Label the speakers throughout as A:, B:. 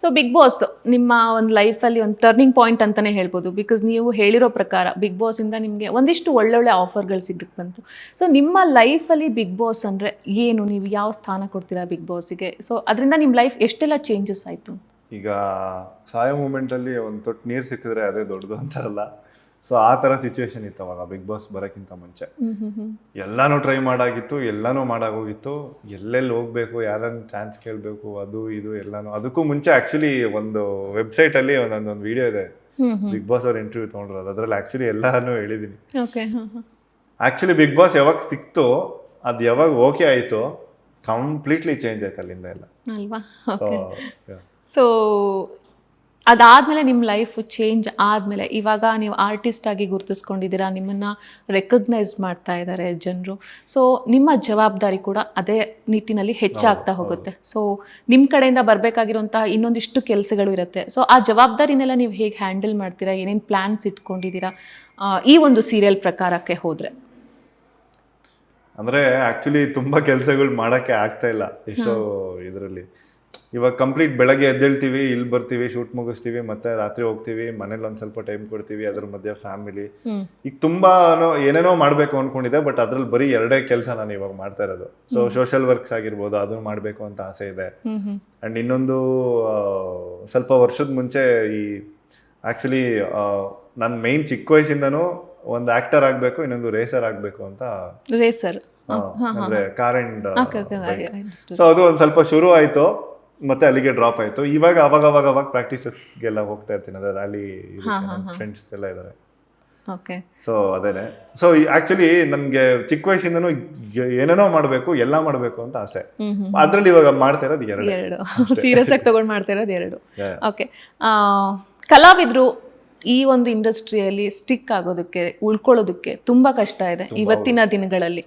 A: So big boss ನಿಮ್ಮ ಒಂದು ಲೈಫಲ್ಲಿ ಒಂದು ಟರ್ನಿಂಗ್ ಪಾಯಿಂಟ್ ಅಂತಲೇ ಹೇಳ್ಬೋದು. ಬಿಕಾಸ್ ನೀವು ಹೇಳಿರೋ ಪ್ರಕಾರ ಬಿಗ್ ಬಾಸಿಂದ ನಿಮಗೆ ಒಂದಿಷ್ಟು ಒಳ್ಳೊಳ್ಳೆ ಆಫರ್ಗಳು ಸಿಗಕ್ಕೆ ಬಂತು. ಸೊ ನಿಮ್ಮ ಲೈಫಲ್ಲಿ ಬಿಗ್ ಬಾಸ್ ಅಂದರೆ ಏನು, ನೀವು ಯಾವ ಸ್ಥಾನ ಕೊಡ್ತೀರಾ ಬಿಗ್ ಬಾಸಿಗೆ? ಸೊ ಅದರಿಂದ ನಿಮ್ಮ ಲೈಫ್ ಎಷ್ಟೆಲ್ಲ ಚೇಂಜಸ್ ಆಯಿತು?
B: ಈಗ ಸಾಯೋ ಮೂಮೆಂಟಲ್ಲಿ ಒಂದು ತೊಟ್ಟು ನೀರು ಸಿಕ್ಕಿದ್ರೆ ಅದೇ ದೊಡ್ಡದು ಅಂತಾರಲ್ಲ, ಸೊ ಆ ಥರ ಸಿಚುವೇಶನ್ ಇತ್ತು ಅವಾಗ ಬಿಗ್ ಬಾಸ್ ಬರೋಕ್ಕಿಂತ ಮುಂಚೆ. ಎಲ್ಲಾನು ಟ್ರೈ ಮಾಡಾಗಿತ್ತು, ಎಲ್ಲಾನು ಮಾಡಾಗೋಗಿತ್ತು, ಎಲ್ಲೆಲ್ಲಿ ಹೋಗ್ಬೇಕು, ಯಾರನ್ನು ಚಾನ್ಸ್ ಕೇಳಬೇಕು, ಅದು ಇದು ಎಲ್ಲಾನು. ಅದಕ್ಕೂ ಮುಂಚೆ ಆ್ಯಕ್ಚುಲಿ ಒಂದು ವೆಬ್ಸೈಟಲ್ಲಿ ಒಂದೊಂದು ವಿಡಿಯೋ ಇದೆ, ಬಿಗ್ ಬಾಸ್ ಅವ್ರ ಇಂಟರ್ವ್ಯೂ ತೊಗೊಂಡಿರೋದು, ಅದರಲ್ಲಿ ಆ್ಯಕ್ಚುಲಿ ಎಲ್ಲಾನು ಹೇಳಿದ್ದೀನಿ. ಆ್ಯಕ್ಚುಲಿ ಬಿಗ್ ಬಾಸ್ ಯಾವಾಗ ಸಿಕ್ತು, ಅದು ಯಾವಾಗ ಓಕೆ ಆಯಿತು, ಕಂಪ್ಲೀಟ್ಲಿ ಚೇಂಜ್ ಆಯ್ತು ಅಲ್ಲಿಂದ ಎಲ್ಲ
A: ಅಲ್ವಾ? ಸೊ ಅದಾದಮೇಲೆ ನಿಮ್ಮ ಲೈಫ್ ಚೇಂಜ್ ಆದಮೇಲೆ ಇವಾಗ ನೀವು ಆರ್ಟಿಸ್ಟ್ ಆಗಿ ಗುರುತಿಸ್ಕೊಂಡಿದ್ದೀರಾ, ನಿಮ್ಮನ್ನು ರೆಕಗ್ನೈಸ್ ಮಾಡ್ತಾ ಇದ್ದಾರೆ ಜನರು. ಸೊ ನಿಮ್ಮ ಜವಾಬ್ದಾರಿ ಕೂಡ ಅದೇ ನಿಟ್ಟಿನಲ್ಲಿ ಹೆಚ್ಚಾಗ್ತಾ ಹೋಗುತ್ತೆ. ಸೊ ನಿಮ್ಮ ಕಡೆಯಿಂದ ಬರಬೇಕಾಗಿರುವಂತಹ ಇನ್ನೊಂದಿಷ್ಟು ಕೆಲಸಗಳು ಇರುತ್ತೆ. ಸೊ ಆ ಜವಾಬ್ದಾರಿನೆಲ್ಲ ನೀವು ಹೇಗೆ ಹ್ಯಾಂಡಲ್ ಮಾಡ್ತೀರಾ? ಏನೇನು ಪ್ಲ್ಯಾನ್ಸ್ ಇಟ್ಕೊಂಡಿದ್ದೀರಾ ಈ ಒಂದು ಸೀರಿಯಲ್ ಪ್ರಕಾರಕ್ಕೆ ಹೋದರೆ?
B: ಅಂದರೆ ಆ್ಯಕ್ಚುಲಿ ತುಂಬ ಕೆಲಸಗಳು ಮಾಡೋಕ್ಕೆ ಆಗ್ತಾ ಇಲ್ಲ ಎಷ್ಟೋ ಇದರಲ್ಲಿ. ಇವಾಗ ಕಂಪ್ಲೀಟ್ ಬೆಳಗ್ಗೆ ಎದ್ದೇಳ್ತೀವಿ, ಇಲ್ಲಿ ಬರ್ತೀವಿ, ಶೂಟ್ ಮುಗಿಸ್ತೀವಿ, ಮತ್ತೆ ರಾತ್ರಿ ಹೋಗ್ತೀವಿ, ಮನೇಲಿ ಒಂದು ಸ್ವಲ್ಪ ಟೈಮ್ ಕೊಡ್ತೀವಿ, ಅದ್ರ ಮಧ್ಯೆ ಫ್ಯಾಮಿಲಿ. ಈಗ ತುಂಬಾ ಏನೇನೋ ಮಾಡಬೇಕು ಅನ್ಕೊಂಡಿದ್ದೆ, ಬಟ್ ಅದ್ರಲ್ಲಿ ಬರೀ 2 ಕೆಲಸ ನಾನು ಇವಾಗ ಮಾಡ್ತಾ ಇರೋದು. ಸೊ ಸೋಷಿಯಲ್ ವರ್ಕ್ಸ್ ಆಗಿರ್ಬೋದು, ಅದನ್ನು ಮಾಡಬೇಕು ಅಂತ ಆಸೆ ಇದೆ. ಅಂಡ್ ಇನ್ನೊಂದು ಸ್ವಲ್ಪ ವರ್ಷದ ಮುಂಚೆ ಈ ಆ್ಯಕ್ಚುಲಿ ನನ್ನ ಮೇನ್ ಚಿಕ್ಕ ವಯಸ್ಸಿಂದನೂ ಒಂದು ಆಕ್ಟರ್ ಆಗಬೇಕು, ಇನ್ನೊಂದು ರೇಸರ್ ಆಗಬೇಕು ಅಂತ.
A: ರೇಸರ್
B: ಅಂದ್ರೆ ಕಾರ್ ಅಂಡ್ ಸೊ ಅದು ಒಂದು ಸ್ವಲ್ಪ ಶುರು ಆಯ್ತು, ಮತ್ತೆ ಅಲ್ಲಿಗೆ ಡ್ರಾಪ್ ಆಯ್ತು. ಇವಾಗ ಅವಾಗ ಪ್ರಾಕ್ಟೀಸಸ್ಗೆಲ್ಲ ಹೋಗ್ತಾ ಇರ್ತೀನಿ, ಅದೇ ರ್ಯಾಲಿ ಫ್ರೆಂಡ್ಸ್ ಎಲ್ಲ ಇದ್ದಾರೆ. ಸೊ ಅದೇನೆ. ಸೊ ಆಕ್ಚುಲಿ ನನ್ಗೆ ಚಿಕ್ಕ ವಯಸ್ಸಿಂದನೂ ಏನೇನೋ ಮಾಡ್ಬೇಕು, ಎಲ್ಲ ಮಾಡ್ಬೇಕು ಅಂತ ಆಸೆ. ಅದ್ರಲ್ಲಿ ಇವಾಗ ಮಾಡ್ತಾ ಇರೋದು 2
A: ಸೀರಿಯಸ್ ಆಗಿ ತಗೊಂಡ್ ಮಾಡ್ತಾ ಇರೋದು 2. ಓಕೆ, ಕಲಾವಿದ್ರು ಈ ಒಂದು ಇಂಡಸ್ಟ್ರಿಯಲ್ಲಿ ಸ್ಟಿಕ್ ಆಗೋದಕ್ಕೆ, ಉಳ್ಕೊಳ್ಳೋದಕ್ಕೆ ತುಂಬಾ ಕಷ್ಟ ಇದೆ ಇವತ್ತಿನ ದಿನಗಳಲ್ಲಿ.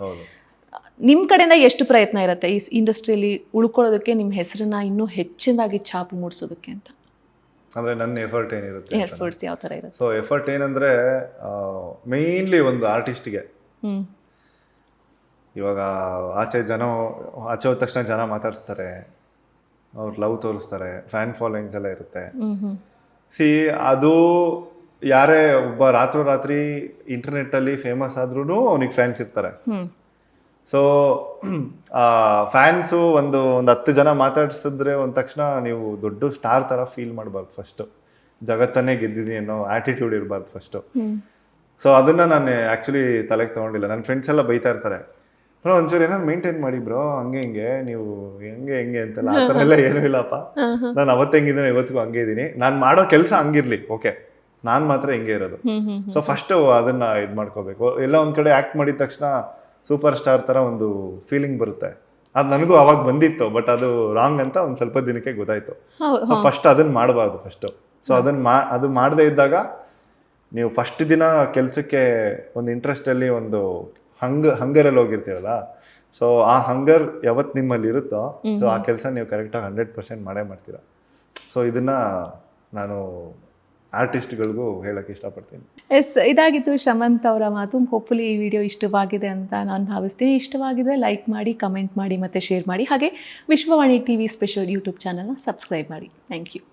A: ನಿಮ್ಮ ಕಡೆಯಿಂದ ಎಷ್ಟು ಪ್ರಯತ್ನ ಇರುತ್ತೆ ಈ ಇಂಡಸ್ಟ್ರಿಯಲ್ಲಿ ಉಳ್ಕೊಳ್ಳೋದಕ್ಕೆ, ನಿಮ್ಮ ಹೆಸರನ್ನ ಇನ್ನೂ ಹೆಚ್ಚಿನಾಗಿ ಛಾಪು ಮೂಡಿಸೋದಕ್ಕೆ ಅಂತ?
B: ಅಂದರೆ ನನ್ನ ಎಫರ್ಟ್ ಏನಿರುತ್ತೆ,
A: ಎಫರ್ಟ್ಸ್ ಯಾವ ಥರ ಇರುತ್ತೆ?
B: ಸೊ ಎಫರ್ಟ್ ಏನಂದರೆ ಮೇಯ್ನ್ಲಿ ಒಂದು ಆರ್ಟಿಸ್ಟ್ಗೆ ಇವಾಗ ಆಚೆ ಹೋದ ತಕ್ಷಣ ಜನ ಮಾತಾಡಿಸ್ತಾರೆ, ಅವ್ರು ಲವ್ ತೋರಿಸ್ತಾರೆ, ಫ್ಯಾನ್ ಫಾಲೋಯಿಂಗ್ಸ್ ಎಲ್ಲ ಇರುತ್ತೆ. ಅದು ಯಾರೇ ಒಬ್ಬ ರಾತ್ರಿ ಇಂಟರ್ನೆಟ್ಟಲ್ಲಿ ಫೇಮಸ್ ಆದ್ರೂ ಅವನಿಗೆ ಫ್ಯಾನ್ಸ್ ಇರ್ತಾರೆ. ಸೊ ಫ್ಯಾನ್ಸು ಒಂದು 10 ಜನ ಮಾತಾಡ್ಸಿದ್ರೆ ಒಂದು ತಕ್ಷಣ ನೀವು ದೊಡ್ಡ ಸ್ಟಾರ್ ಥರ ಫೀಲ್ ಮಾಡಬಾರ್ದು. ಫಸ್ಟು ಜಗತ್ತನ್ನೇ ಗೆದ್ದಿದ್ದೀನಿ ಅನ್ನೋ ಆ್ಯಟಿಟ್ಯೂಡ್ ಇರಬಾರ್ದು ಫಸ್ಟು. ಸೊ ಅದನ್ನು ನಾನು ಆ್ಯಕ್ಚುಲಿ ತಲೆಗೆ ತೊಗೊಂಡಿಲ್ಲ. ನನ್ನ ಫ್ರೆಂಡ್ಸ್ ಎಲ್ಲ ಬೈತಾ ಇರ್ತಾರೆ, ಬ್ರೋ ಒಂಚೂರು ಏನಾದ್ರು ಮೇಂಟೈನ್ ಮಾಡಿ ಬ್ರೋ, ಹಂಗೆ ನೀವು ಹೆಂಗೆ ಅಂತೆಲ್ಲ. ಆ ಥರ ಎಲ್ಲ ಏನೂ ಇಲ್ಲಪ್ಪ, ನಾನು ಅವತ್ತು ಹೆಂಗಿದ್ದೀನಿ ಇವತ್ತಿಗೂ ಹಂಗೆ ಇದ್ದೀನಿ. ನಾನು ಮಾಡೋ ಕೆಲಸ ಹಂಗಿರ್ಲಿ, ಓಕೆ, ನಾನು ಮಾತ್ರ ಹಿಂಗೆ ಇರೋದು. ಸೊ ಫಸ್ಟು ಅದನ್ನು ಇದು ಮಾಡ್ಕೋಬೇಕು. ಎಲ್ಲ ಒಂದು ಕಡೆ ಆ್ಯಕ್ಟ್ ಮಾಡಿದ ತಕ್ಷಣ ಸೂಪರ್ ಸ್ಟಾರ್ ಥರ ಒಂದು ಫೀಲಿಂಗ್ ಬರುತ್ತೆ. ಅದು ನನಗೂ ಅವಾಗ ಬಂದಿತ್ತು, ಬಟ್ ಅದು ರಾಂಗ್ ಅಂತ ಒಂದು ಸ್ವಲ್ಪ ದಿನಕ್ಕೆ ಗೊತ್ತಾಯ್ತು. ಸೊ ಫಸ್ಟ್ ಅದನ್ನು ಮಾಡಬಾರ್ದು ಫಸ್ಟು. ಸೊ ಅದು ಮಾಡದೇ ಇದ್ದಾಗ ನೀವು ಫಸ್ಟ್ ದಿನ ಕೆಲಸಕ್ಕೆ ಒಂದು ಇಂಟ್ರೆಸ್ಟಲ್ಲಿ ಒಂದು ಹಂಗರಲ್ಲಿ ಹೋಗಿರ್ತೀರಲ್ಲ, ಸೊ ಆ ಹಂಗರ್ ಯಾವತ್ತು ನಿಮ್ಮಲ್ಲಿ ಇರುತ್ತೋ, ಸೊ ಆ ಕೆಲಸ ನೀವು ಕರೆಕ್ಟಾಗಿ 100% ಮಾಡೇ ಮಾಡ್ತೀರಾ. ಸೊ ಇದನ್ನು ನಾನು ಆರ್ಟಿಸ್ಟ್ಗಳಿಗೂ ಹೇಳಕ್ಕೆ ಇಷ್ಟಪಡ್ತೀನಿ.
A: ಇದಾಗಿತ್ತು ಶಮಂತ್ ಅವರ ಮಾತು. ಹೋಪ್ಫುಲಿ ಈ ವಿಡಿಯೋ ಇಷ್ಟವಾಗಿದೆ ಅಂತ ನಾನು ಭಾವಿಸ್ತೀನಿ. ಇಷ್ಟವಾಗಿದ್ರೆ ಲೈಕ್ ಮಾಡಿ, ಕಮೆಂಟ್ ಮಾಡಿ, ಮತ್ತು ಶೇರ್ ಮಾಡಿ. ಹಾಗೆ ವಿಶ್ವವಾಣಿ TV ಸ್ಪೆಷಲ್ ಯೂಟ್ಯೂಬ್ ಚಾನಲ್ನ ಸಬ್ಸ್ಕ್ರೈಬ್ ಮಾಡಿ. Thank you.